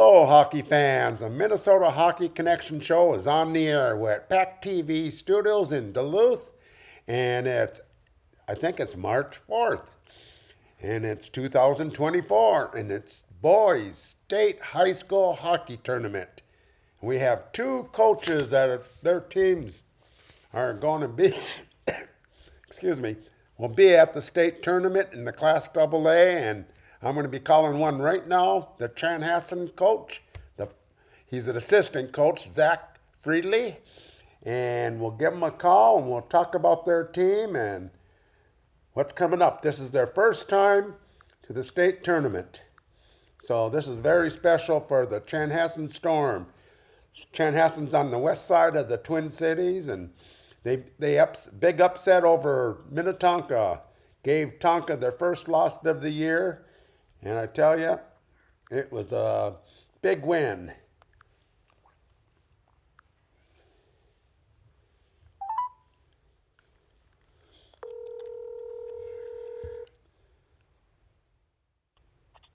Hello, hockey fans. The Minnesota Hockey Connection Show is on the air. We're at PACT-TV Studios in Duluth, and I think it's March 4th, and it's 2024, and it's boys state high school hockey tournament. We have two coaches their teams are going to be, excuse me, will be at the state tournament in the Class AA, and I'm going to be calling one right now, the Chanhassen coach. He's an assistant coach, Zack Friedli, and we'll give him a call and we'll talk about their team and what's coming up. This is their first time to the state tournament. So this is very special for the Chanhassen Storm. Chanhassen's on the west side of the Twin Cities, and big upset over Minnetonka. Gave Tonka their first loss of the year, and I tell you, it was a big win.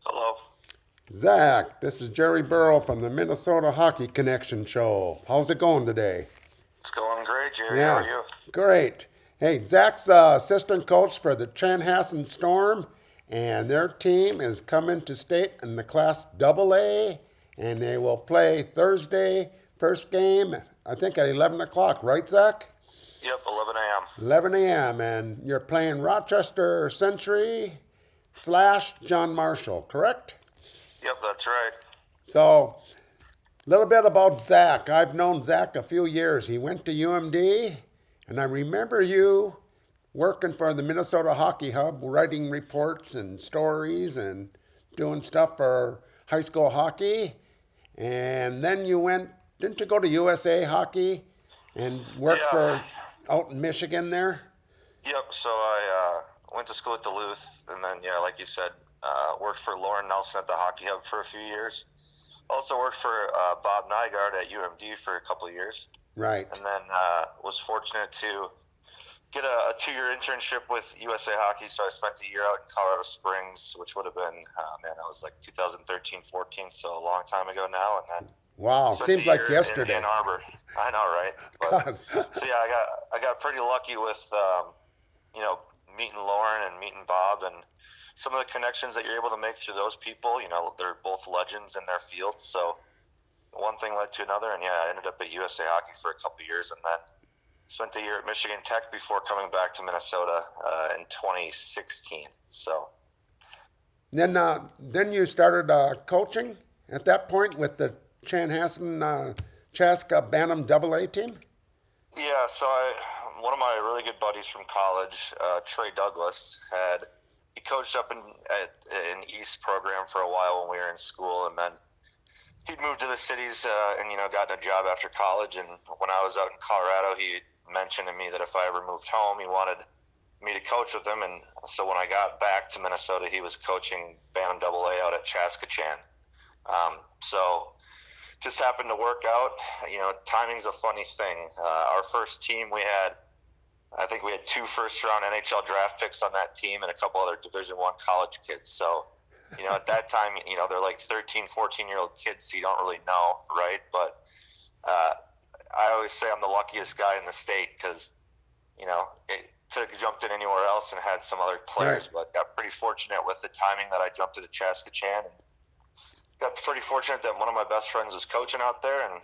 Hello. Zach, this is Jerry Borough from the Minnesota Hockey Connection Show. How's it going today? It's going great, Jerry. How are you? Great. Hey, Zach's assistant coach for the Chanhassen Storm, and their team is coming to state in the Class AA, and they will play Thursday, first game, I think at 11 o'clock, right, Zach? Yep, 11 a.m. 11 a.m., and you're playing Rochester Century / John Marshall, correct? Yep, that's right. So, a little bit about Zach. I've known Zach a few years. He went to UMD, and I remember you working for the Minnesota Hockey Hub, writing reports and stories and doing stuff for high school hockey. And then didn't you go to USA Hockey and work Yeah. out in Michigan there? Yep, so I went to school at Duluth, and then, yeah, like you said, worked for Lauren Nelson at the Hockey Hub for a few years. Also worked for Bob Nygaard at UMD for a couple of years. Right. And then was fortunate to get a 2-year internship with USA Hockey, so I spent a year out in Colorado Springs, which would have been, that was like 2013-14, so a long time ago now. And then Wow, spent seems a like year yesterday. in Ann Arbor. I know, right? But, God. so yeah, I got pretty lucky with meeting Lauren and meeting Bob, and some of the connections that you're able to make through those people. They're both legends in their fields, so one thing led to another, and yeah, I ended up at USA Hockey for a couple of years, and then spent a year at Michigan Tech before coming back to Minnesota in 2016. So Then you started coaching at that point with the Chanhassen Chaska Bantam AA team? yeah, so one of my really good buddies from college, Trey Douglas, he coached up in East program for a while when we were in school, and then he'd moved to the cities and gotten a job after college. And when I was out in Colorado, he mentioned to me that if I ever moved home, he wanted me to coach with him. And so when I got back to Minnesota, he was coaching Bantam AA out at Chaskachan. So just happened to work out. Timing's a funny thing. Our first team, I think we had 2 first-round NHL draft picks on that team and a couple other Division I college kids. So, at that time, they're like 13, 14-year-old kids, so you don't really know, right? But I always say I'm the luckiest guy in the state because, it could have jumped in anywhere else and had some other players, Right. but got pretty fortunate with the timing that I jumped to the Chaskachan. And got pretty fortunate that one of my best friends was coaching out there, and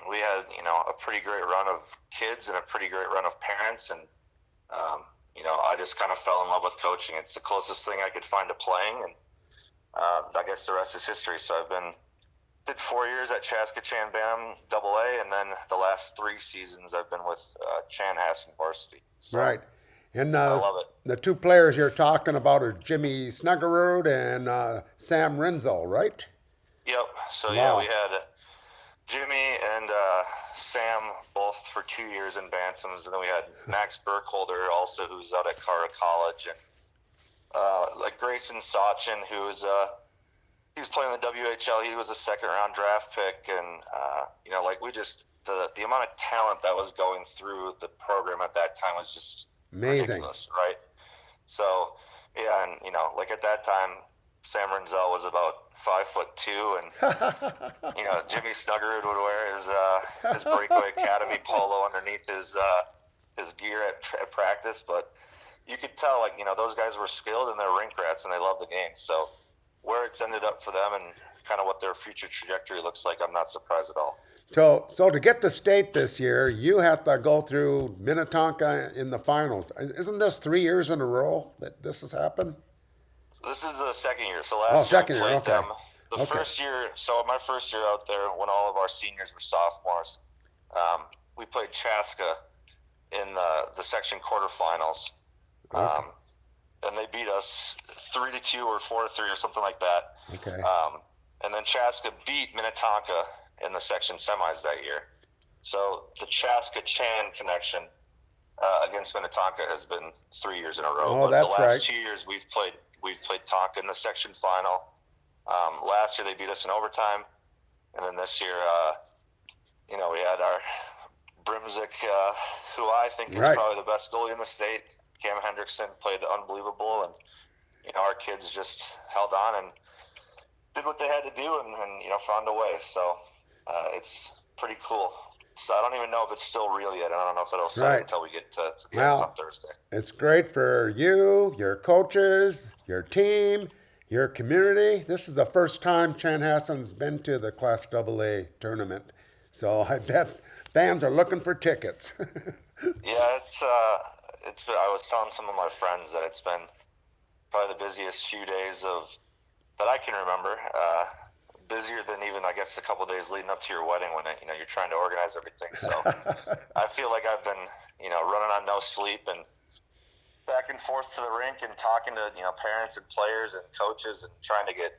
we had, a pretty great run of kids and a pretty great run of parents. And, I just kind of fell in love with coaching. It's the closest thing I could find to playing. And I guess the rest is history. So did 4 years at Chaskachan Bantam AA, and then the last 3 seasons I've been with Chanhassen varsity. So Right. And I love it. the two players you're talking about are Jimmy Snuggerud and Sam Renzel, right? Yep. So, Wow. yeah, we had Jimmy and Sam both for 2 years in Bantams, and then we had Max Burkholder also, who's out at Cara College, and like Grayson Sachin, he's playing the WHL. He was a second-round draft pick, and the amount of talent that was going through the program at that time was just Amazing. ridiculous, right? So, yeah, and at that time, Sam Renzel was about 5'2", and Jimmy Snuggerud would wear his Breakaway Academy polo underneath his gear at practice. But you could tell, those guys were skilled and they're rink rats and they love the game. So where it's ended up for them and kind of what their future trajectory looks like, I'm not surprised at all. So to get to state this year, you have to go through Minnetonka in the finals. Isn't this 3 years in a row that this has happened? This is the second year. So last year we played them. The first year, so my first year out there, when all of our seniors were sophomores, we played Chaska in the section quarterfinals. Okay. And they beat us 3-2 or 4-3 or something like that. Okay. And then Chaska beat Minnetonka in the section semis that year. So the Chaska-Chan connection against Minnetonka has been 3 years in a row. Oh, but that's the last right. 2 years we've played Tonka in the section final. Last year they beat us in overtime, and then this year, we had our Brimzik, who I think is probably the best goalie in the state. Cam Hendrickson played unbelievable, and our kids just held on and did what they had to do, and found a way. So it's pretty cool. So I don't even know if it's still real yet. I don't know if it'll set until we get to the ice on Thursday. It's great for you, your coaches, your team, your community. This is the first time Chanhassen's been to the Class AA tournament. So I bet fans are looking for tickets. Yeah, it's been, I was telling some of my friends that it's been probably the busiest few days that I can remember. Busier than even, I guess, a couple of days leading up to your wedding when you're trying to organize everything. So I feel like I've been running on no sleep and back and forth to the rink and talking to parents and players and coaches and trying to get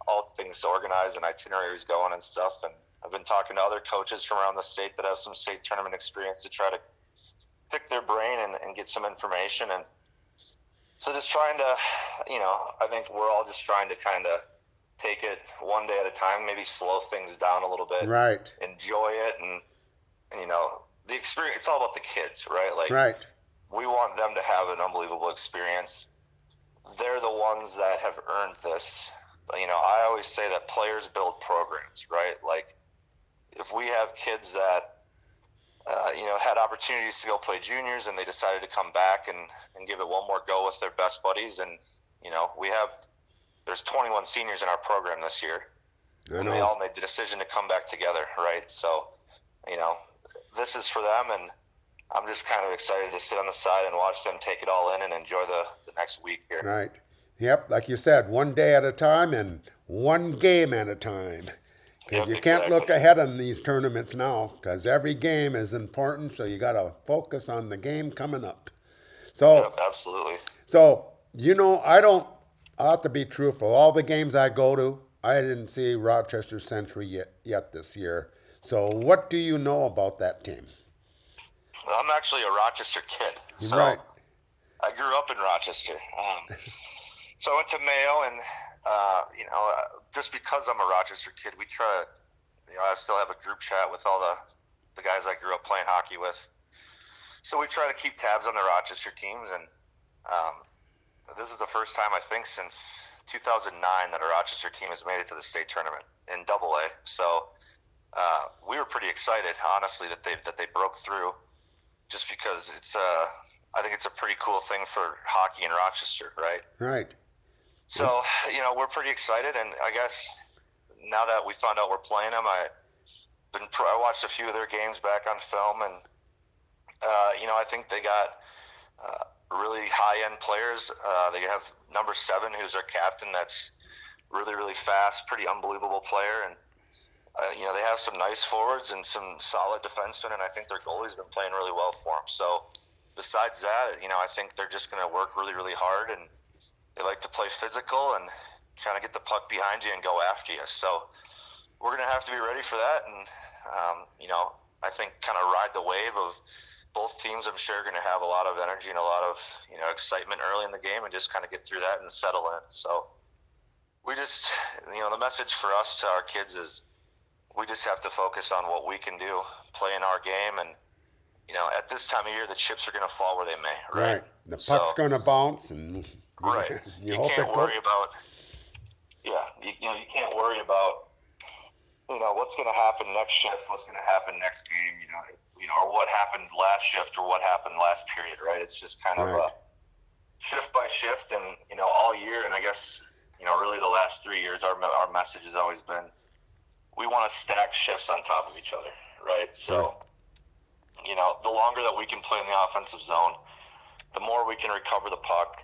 all things organized and itineraries going and stuff. And I've been talking to other coaches from around the state that have some state tournament experience to try to pick their brain and get some information. And so just trying to, I think we're all just trying to kind of take it one day at a time, maybe slow things down a little bit. Right. Enjoy it. And the experience, it's all about the kids, right? Right. We want them to have an unbelievable experience. They're the ones that have earned this. I always say that players build programs, right? Like, if we have kids that, had opportunities to go play juniors and they decided to come back and give it one more go with their best buddies, and, there's 21 seniors in our program this year. And they all made the decision to come back together, right? So, this is for them, and I'm just kind of excited to sit on the side and watch them take it all in and enjoy the next week here. Right. Yep, like you said, one day at a time and one game at a time. Because you can't look ahead on these tournaments now, because every game is important, so you got to focus on the game coming up. So, absolutely. So, I have to be truthful. All the games I go to, I didn't see Rochester Century yet this year. So what do you know about that team? Well, I'm actually a Rochester kid. So right. I grew up in Rochester. So I went to Mayo, and, just because I'm a Rochester kid, we try to, I still have a group chat with all the guys I grew up playing hockey with. So we try to keep tabs on the Rochester teams, and this is the first time, I think, since 2009 that a Rochester team has made it to the state tournament in AA. So we were pretty excited, honestly, that they broke through, just because I think it's a pretty cool thing for hockey in Rochester, right? Right. So, we're pretty excited, and I guess now that we found out we're playing them, I watched a few of their games back on film, and I think they got really high-end players. They have number 7, who's their captain, that's really, really fast, pretty unbelievable player, and they have some nice forwards and some solid defensemen, and I think their goalie's been playing really well for them. So besides that, I think they're just going to work really, really hard, and they like to play physical and kind of get the puck behind you and go after you. So we're going to have to be ready for that, and I think kind of ride the wave of both teams. I'm sure are going to have a lot of energy and a lot of excitement early in the game, and just kind of get through that and settle in. So we just the message for us to our kids is we just have to focus on what we can do, play in our game, and at this time of year the chips are going to fall where they may. Right. The puck's going to bounce, and right. you can't worry about you can't worry about what's going to happen next shift, what's going to happen next game, or what happened last shift or what happened last period, right? It's just kind of Right. a shift by shift, and all year, and I guess really the last 3 years, our message has always been we want to stack shifts on top of each other, right? So, the longer that we can play in the offensive zone, the more we can recover the puck,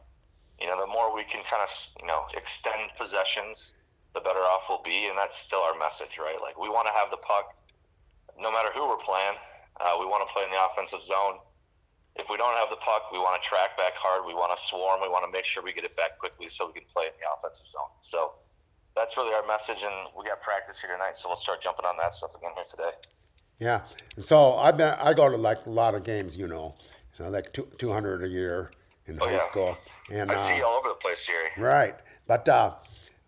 the more we can kind of, extend possessions, the better off we'll be. And that's still our message, right? Like, we want to have the puck no matter who we're playing. We want to play in the offensive zone. If we don't have the puck, we want to track back hard. We want to swarm. We want to make sure we get it back quickly so we can play in the offensive zone. So that's really our message, and we got practice here tonight, so we'll start jumping on that stuff again here today. Yeah. So I go to like a lot of games, like 200 a year in high yeah. school. And I see you all over the place, Jerry. right. But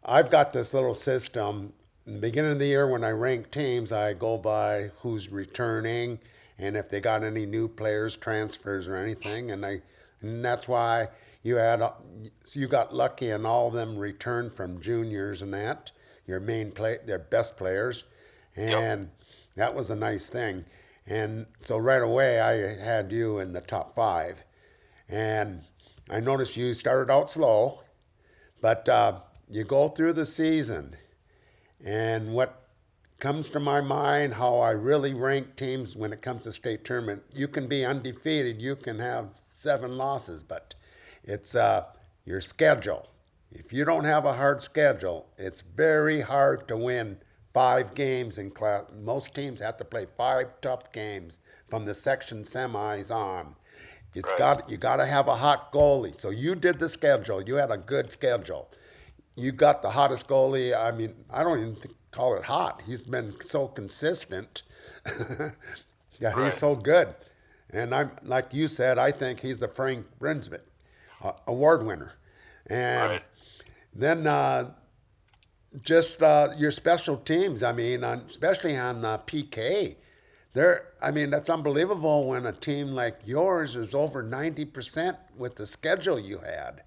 I've got this little system. In the beginning of the year when I rank teams, I go by who's returning and if they got any new players, transfers or anything. And that's why you got lucky and all of them returned from juniors and that, their best players. And that was a nice thing. And so right away, I had you in the top 5. And I noticed you started out slow, but you go through the season. And what comes to my mind, how I really rank teams when it comes to state tournament, you can be undefeated, you can have 7 losses, but it's your schedule. If you don't have a hard schedule, it's very hard to win 5 games in class. Most teams have to play 5 tough games from the section semis on. You got to have a hot goalie. So you did the schedule. You had a good schedule. You got the hottest goalie. I mean, I don't even call it hot. He's been so consistent. He's so good. And I'm like you said, I think he's the Frank Brinsmith award winner. And then just your special teams. I mean, especially on PK. That's unbelievable when a team like yours is over 90% with the schedule you had.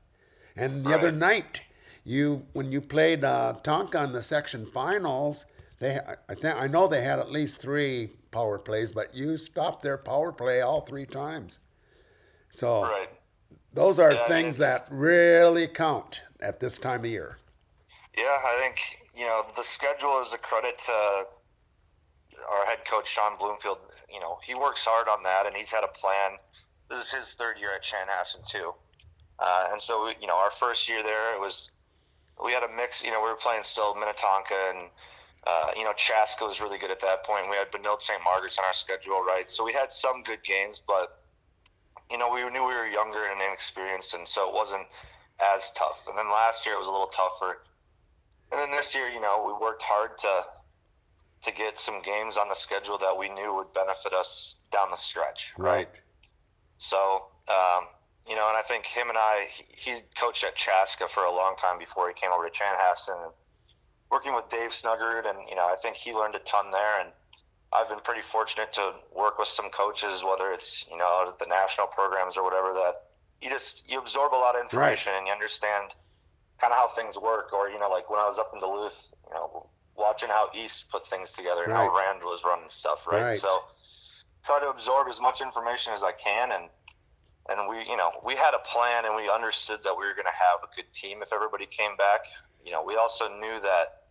And the other night, when you played Tonka in the section finals, I know they had at least 3 power plays, but you stopped their power play all 3 times. So those are things that really count at this time of year. Yeah, I think the schedule is a credit to our head coach Sean Bloomfield. He works hard on that, and he's had a plan. This is his 3rd year at Chanhassen too, and so our first year there, we had a mix. We were playing still Minnetonka, and Chaska was really good at that point. We had Benilde St. Margaret's on our schedule, right? So we had some good games, but we knew we were younger and inexperienced, and so it wasn't as tough. And then last year it was a little tougher, and then this year, we worked hard to get some games on the schedule that we knew would benefit us down the stretch, right? So, and I think him and he coached at Chaska for a long time before he came over to Chanhassen, and working with Dave Snuggard, and, I think he learned a ton there, and I've been pretty fortunate to work with some coaches, whether it's, out at the national programs or whatever, that you absorb a lot of information and you understand kind of how things work, or, like when I was up in Duluth, watching how East put things together and how Rand was running stuff, right? So try to absorb as much information as I can, and we had a plan, and we understood that we were going to have a good team if everybody came back. We also knew that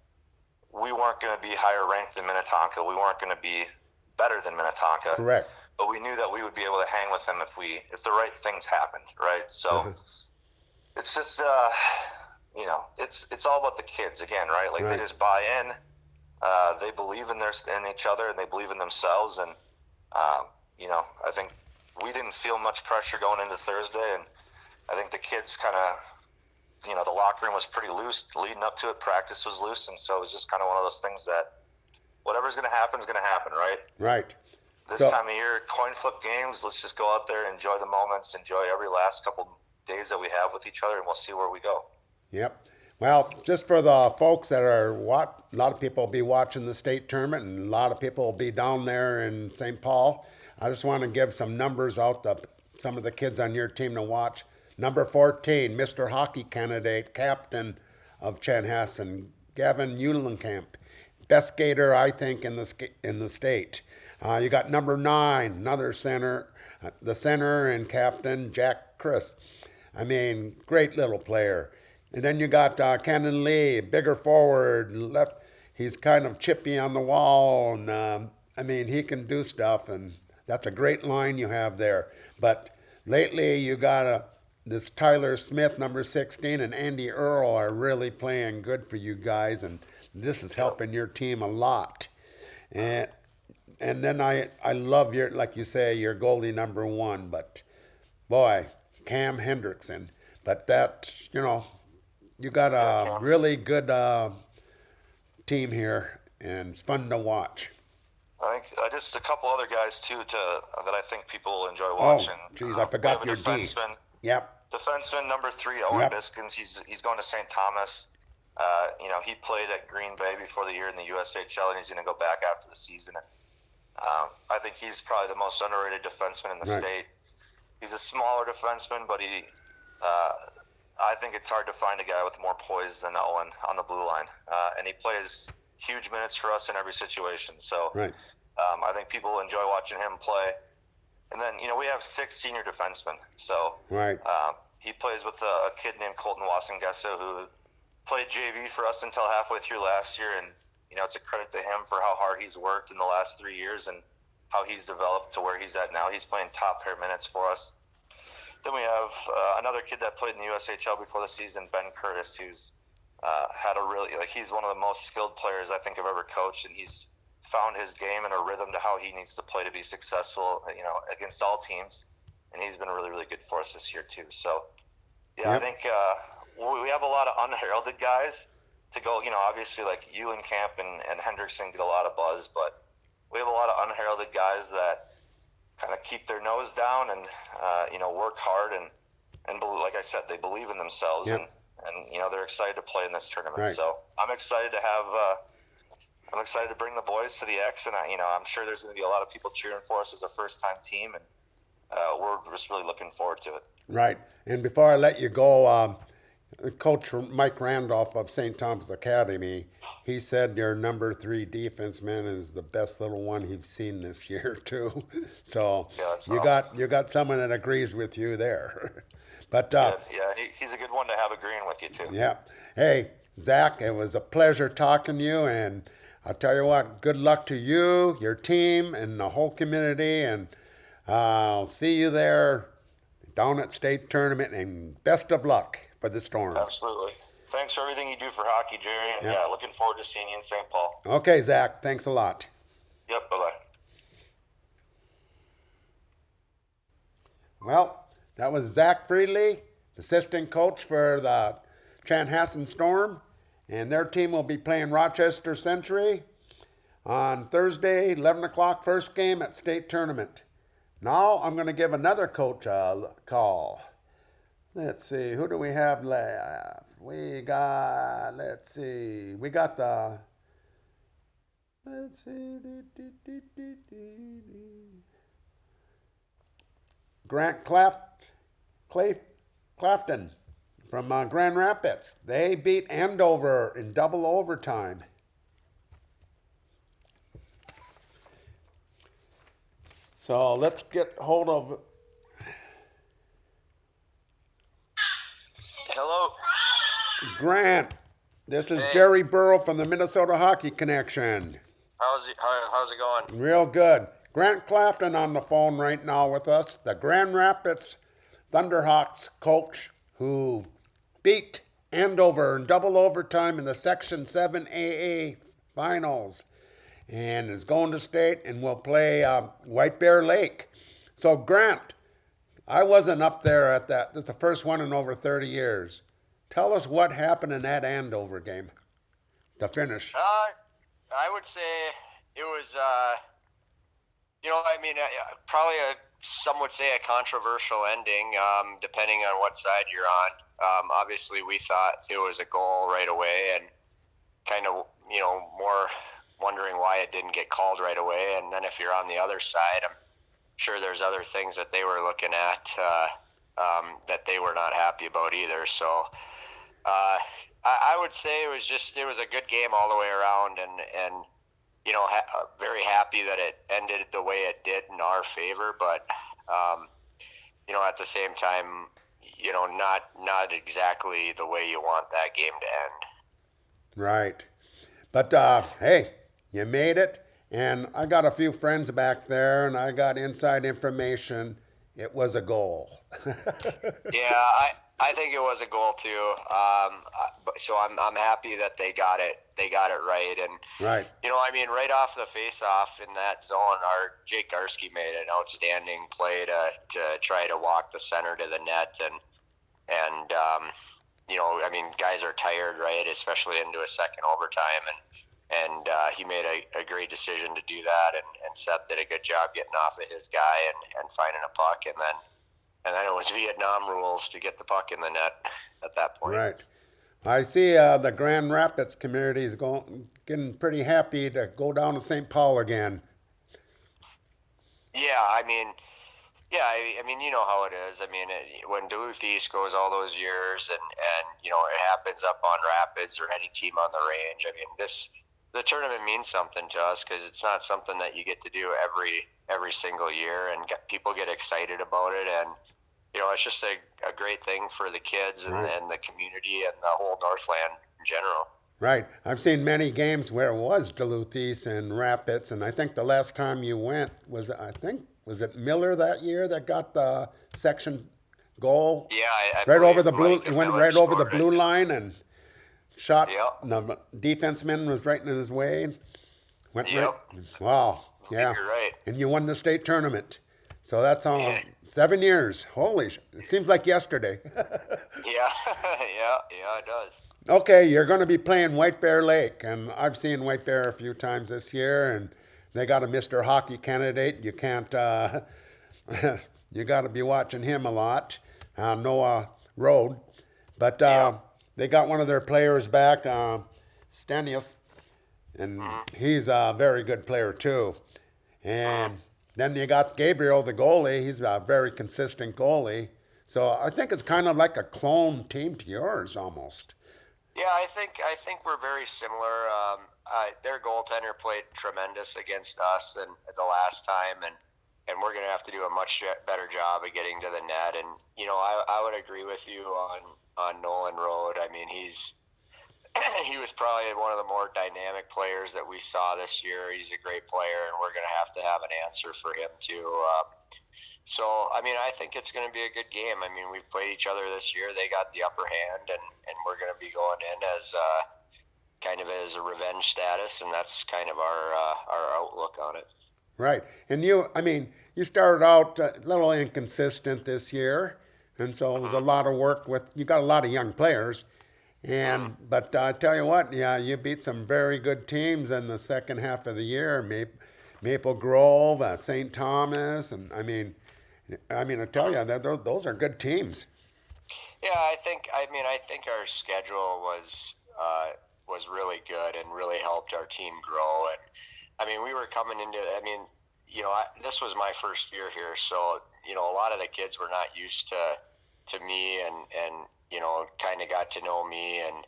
we weren't going to be higher ranked than Minnetonka. We weren't going to be better than Minnetonka. Correct. But we knew that we would be able to hang with them if the right things happened, right? So it's just it's all about the kids again, right? Like they just buy in, they believe in each other, and they believe in themselves, and I think we didn't feel much pressure going into Thursday, and I think the kids kind of, the locker room was pretty loose leading up to it. Practice was loose, and so it was just kind of one of those things that whatever's going to happen is going to happen, right? Right. This time of year, coin flip games, let's just go out there, enjoy the moments, enjoy every last couple days that we have with each other, and we'll see where we go. Yep. Well, just for the folks that are a lot of people will be watching the state tournament, and a lot of people will be down there in St. Paul. I just want to give some numbers out to some of the kids on your team to watch. Number 14, Mr. Hockey candidate, captain of Chanhassen, Gavin Eulenkamp, best skater I think in the state. You got number 9, another center, the center and captain Jack Chris. I mean, great little player. And then you got Cannon Lee, bigger forward, left. He's kind of chippy on the wall, and I mean, he can do stuff, and that's a great line you have there. But lately, you got this Tyler Smith, number 16, and Andy Earl are really playing good for you guys, and this is helping your team a lot. And then I love your, like you say, your goalie number 1, but boy, Cam Hendrickson. But that, you got a really good team here, and it's fun to watch. I think just a couple other guys too that I think people will enjoy watching. Oh, geez, I forgot your D. Yep. Defenseman number 3, Owen Biskins. He's going to St. Thomas. He played at Green Bay before the year in the USHL, and he's going to go back after the season. I think he's probably the most underrated defenseman in the state. He's a smaller defenseman, but I think it's hard to find a guy with more poise than Owen on the blue line. And he plays huge minutes for us in every situation. So I think people enjoy watching him play. And then, we have 6 senior defensemen. So he plays with a kid named Colton Wasengessa, who played JV for us until halfway through last year. And, it's a credit to him for how hard he's worked in the last 3 years and how he's developed to where he's at now. He's playing top pair minutes for us. Then we have another kid that played in the USHL before the season, Ben Curtis, who's had a really, he's one of the most skilled players I think I've ever coached, and he's found his game and a rhythm to how he needs to play to be successful, against all teams. And he's been really, really good for us this year too. So, I think we have a lot of unheralded guys to go, obviously like Eulenkamp and Hendrickson get a lot of buzz, but we have a lot of unheralded guys that kind of keep their nose down and, work hard and like I said, they believe in themselves and they're excited to play in this tournament. So I'm excited to bring the boys to the X, and I'm sure there's going to be a lot of people cheering for us as a first-time team, and we're just really looking forward to it. Right. And before I let you go, Coach Mike Randolph of St. Thomas Academy, he said your number 3 defenseman is the best little one he's seen this year too. So you got someone that agrees with you there. But he's a good one to have agreeing with you too. Yeah. Hey, Zach, it was a pleasure talking to you, and I'll tell you what, good luck to you, your team, and the whole community, and I'll see you there down at state tournament, and best of luck for the Storm. Absolutely. Thanks for everything you do for hockey, Jerry, and looking forward to seeing you in St. Paul. Okay, Zach, thanks a lot. Yep, bye-bye. Well, that was Zack Friedli, assistant coach for the Chanhassen Storm, and their team will be playing Rochester Century on Thursday, 11 o'clock, first game at state tournament. Now I'm going to give another coach a call. Let's see, who do we have left? We got Grant Clafton from Grand Rapids. They beat Andover in double overtime. So let's get hold of. Hello. Grant, this is Jerry Borough from the Minnesota Hockey Connection. How's it going? Real good. Grant Clafton on the phone right now with us, the Grand Rapids Thunderhawks coach who beat Andover in double overtime in the Section 7 AA finals and is going to state and will play White Bear Lake. So, Grant, I wasn't up there at that. This is the first one in over 30 years. Tell us what happened in that Andover game, the finish. I would say it was, probably some would say a controversial ending, depending on what side you're on. Obviously, we thought it was a goal right away and kind of, more wondering why it didn't get called right away. And then if you're on the other side, I'm sure there's other things that they were looking at that they were not happy about either. So I would say it was a good game all the way around, and very happy that it ended the way it did in our favor. But at the same time, not exactly the way you want that game to end. Right. But hey, you made it. And I got a few friends back there, and I got inside information. It was a goal. Yeah, I think it was a goal too. So I'm happy that they got it right. And Right. right off the face-off in that zone, our Jake Garski made an outstanding play to try to walk the center to the net, and guys are tired, right, especially into a second overtime, and he made a great decision to do that, and Seth did a good job getting off of his guy and finding a puck, and then it was Vietnam rules to get the puck in the net at that point. Right. I see the Grand Rapids community is getting pretty happy to go down to St. Paul again. Yeah, you know how it is. When Duluth East goes all those years, and it happens up on Rapids or any team on the range. The tournament means something to us because it's not something that you get to do every single year, and people get excited about it, and it's just a great thing for the kids and, Right. and the community and the whole Northland in general. Right. I've seen many games where it was Duluth East and Rapids, and I think the last time you went was it Miller that year that got the section goal? Yeah, I Right over believe the blue. Mike It went Miller right over the scored it. blue line and shot. Yep. The defenseman was right in his way. Went Yep. right. Wow. Yeah. You're right. And you won the state tournament. So that's all 7 years. It seems like yesterday. Yeah, yeah, it does. Okay, you're going to be playing White Bear Lake, and I've seen White Bear a few times this year, and they got a Mr. Hockey candidate. You can't, you got to be watching him a lot, Noah Road. But they got one of their players back, Stanius, and he's a very good player too. And then you got Gabriel, the goalie. He's a very consistent goalie. So I think it's kind of like a clone team to yours almost. Yeah, I think we're very similar. Their goaltender played tremendous against us and the last time, and we're going to have to do a much better job of getting to the net. And I would agree with you on Nolan Road. He was probably one of the more dynamic players that we saw this year. He's a great player, and we're going to have an answer for him too. So, I think it's going to be a good game. We've played each other this year. They got the upper hand, and we're going to be going in as kind of as a revenge status, and that's kind of our outlook on it. Right. And you started out a little inconsistent this year, and so it was a lot of work you got a lot of young players. But I tell you what, yeah, you beat some very good teams in the second half of the year. Maple Grove, St. Thomas, and I tell you that those are good teams. Yeah, I think our schedule was really good and really helped our team grow. And we were coming into this was my first year here, so a lot of the kids were not used to me and kind of got to know me and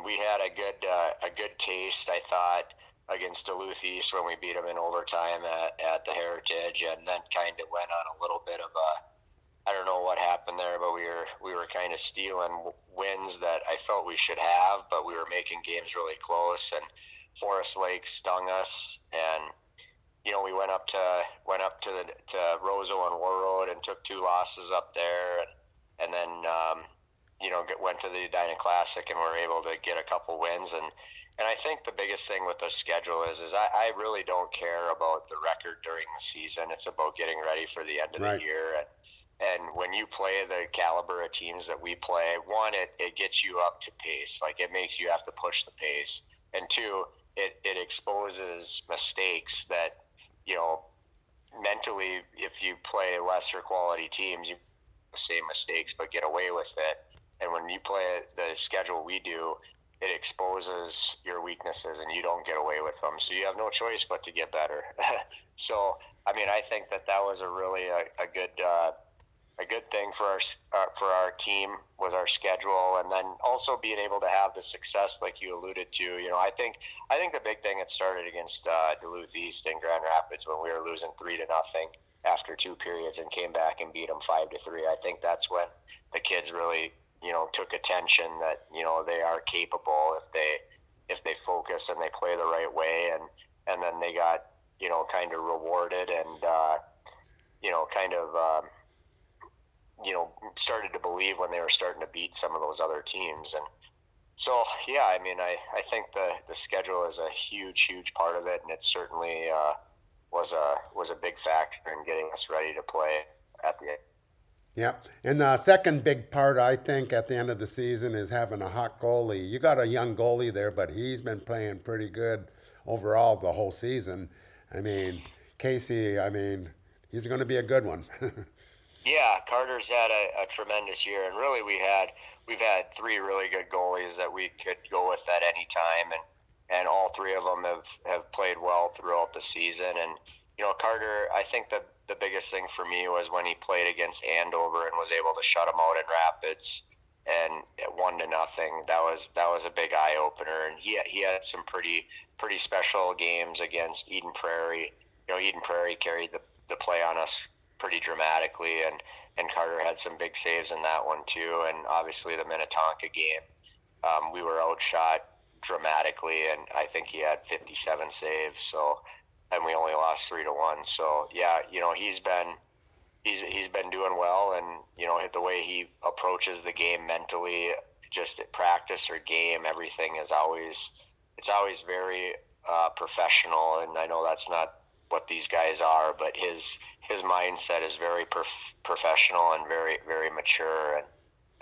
we had a good taste, I thought, against Duluth East when we beat them in overtime at the Heritage, and then kind of went on a little bit of I don't know what happened there, but we were kind of stealing wins that I felt we should have, but we were making games really close, and Forest Lake stung us, and we went up to Roseau and War Road and took 2 losses up there, and then went to the Edina Classic and were able to get a couple wins. And I think the biggest thing with the schedule is I really don't care about the record during the season. It's about getting ready for the end of Right. the year. And when you play the caliber of teams that we play, one, it gets you up to pace. Like, it makes you have to push the pace. And two, it exposes mistakes that, mentally, if you play lesser quality teams, you make the same mistakes but get away with it. And when you play the schedule we do, it exposes your weaknesses and you don't get away with them. So you have no choice but to get better. So, I think that was a really a good a good thing for our team was our schedule, and then also being able to have the success like you alluded to. I think the big thing it started against Duluth East and Grand Rapids when we were losing 3-0 after 2 periods and came back and beat them 5-3. I think that's when the kids really took attention that they are capable if they focus and they play the right way, and then they got kind of rewarded and started to believe when they were starting to beat some of those other teams. And so, yeah, I mean, I think the schedule is a huge part of it, and it certainly was a big factor in getting us ready to play at the end. Yeah, and the second big part, I think, at the end of the season is having a hot goalie. You got a young goalie there, but he's been playing pretty good overall the whole season. I mean, Casey, he's going to be a good one. Yeah, Carter's had a tremendous year, and really we've had 3 really good goalies that we could go with at any time, and all 3 of them have played well throughout the season. And Carter, I think the biggest thing for me was when he played against Andover and was able to shut them out in Rapids and 1-0. That was a big eye opener, and he had some pretty special games against Eden Prairie. Eden Prairie carried the play on us pretty dramatically, and Carter had some big saves in that one too. And obviously the Minnetonka game, we were outshot dramatically, and I think he had 57 saves. So, and we only lost 3-1. So yeah, he's been doing well, and the way he approaches the game mentally, just at practice or game, everything is always very professional. And I know that's not what these guys are, but his mindset is very professional and very, very mature, and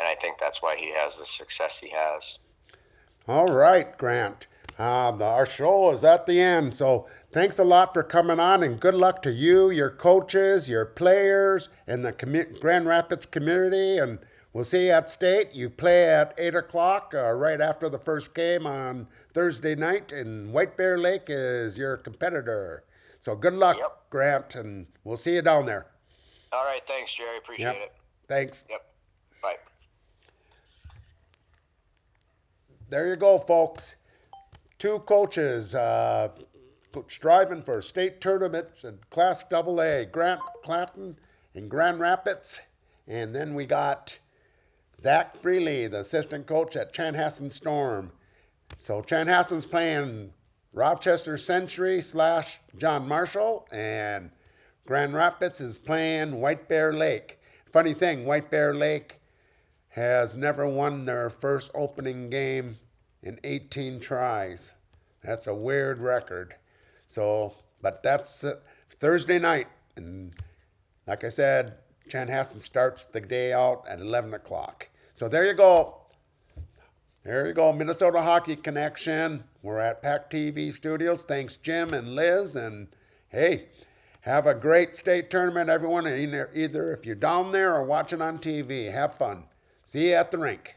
I think that's why he has the success he has. All right, Grant. Our show is at the end, so thanks a lot for coming on, and good luck to you, your coaches, your players, and the Grand Rapids community, and we'll see you at state. You play at 8 o'clock right after the first game on Thursday night, and White Bear Lake is your competitor. So good luck, Yep. Grant, and we'll see you down there. All right, thanks, Jerry. Appreciate it. Thanks. Yep. Bye. There you go, folks. 2 coaches striving for state tournaments and Class AA, Grant Clafton and Grand Rapids. And then we got Zack Friedli, the assistant coach at Chanhassen Storm. So Chanhassen's playing Rochester Century / John Marshall, and Grand Rapids is playing White Bear Lake. Funny thing, White Bear Lake has never won their first opening game in 18 tries. That's a weird record. So, but that's Thursday night, and like I said, Chanhassen starts the day out at 11 o'clock. So there you go. There you go, Minnesota Hockey Connection. We're at PACT-TV Studios. Thanks, Jim and Liz. And hey, have a great state tournament, everyone. Either if you're down there or watching on TV, have fun. See you at the rink.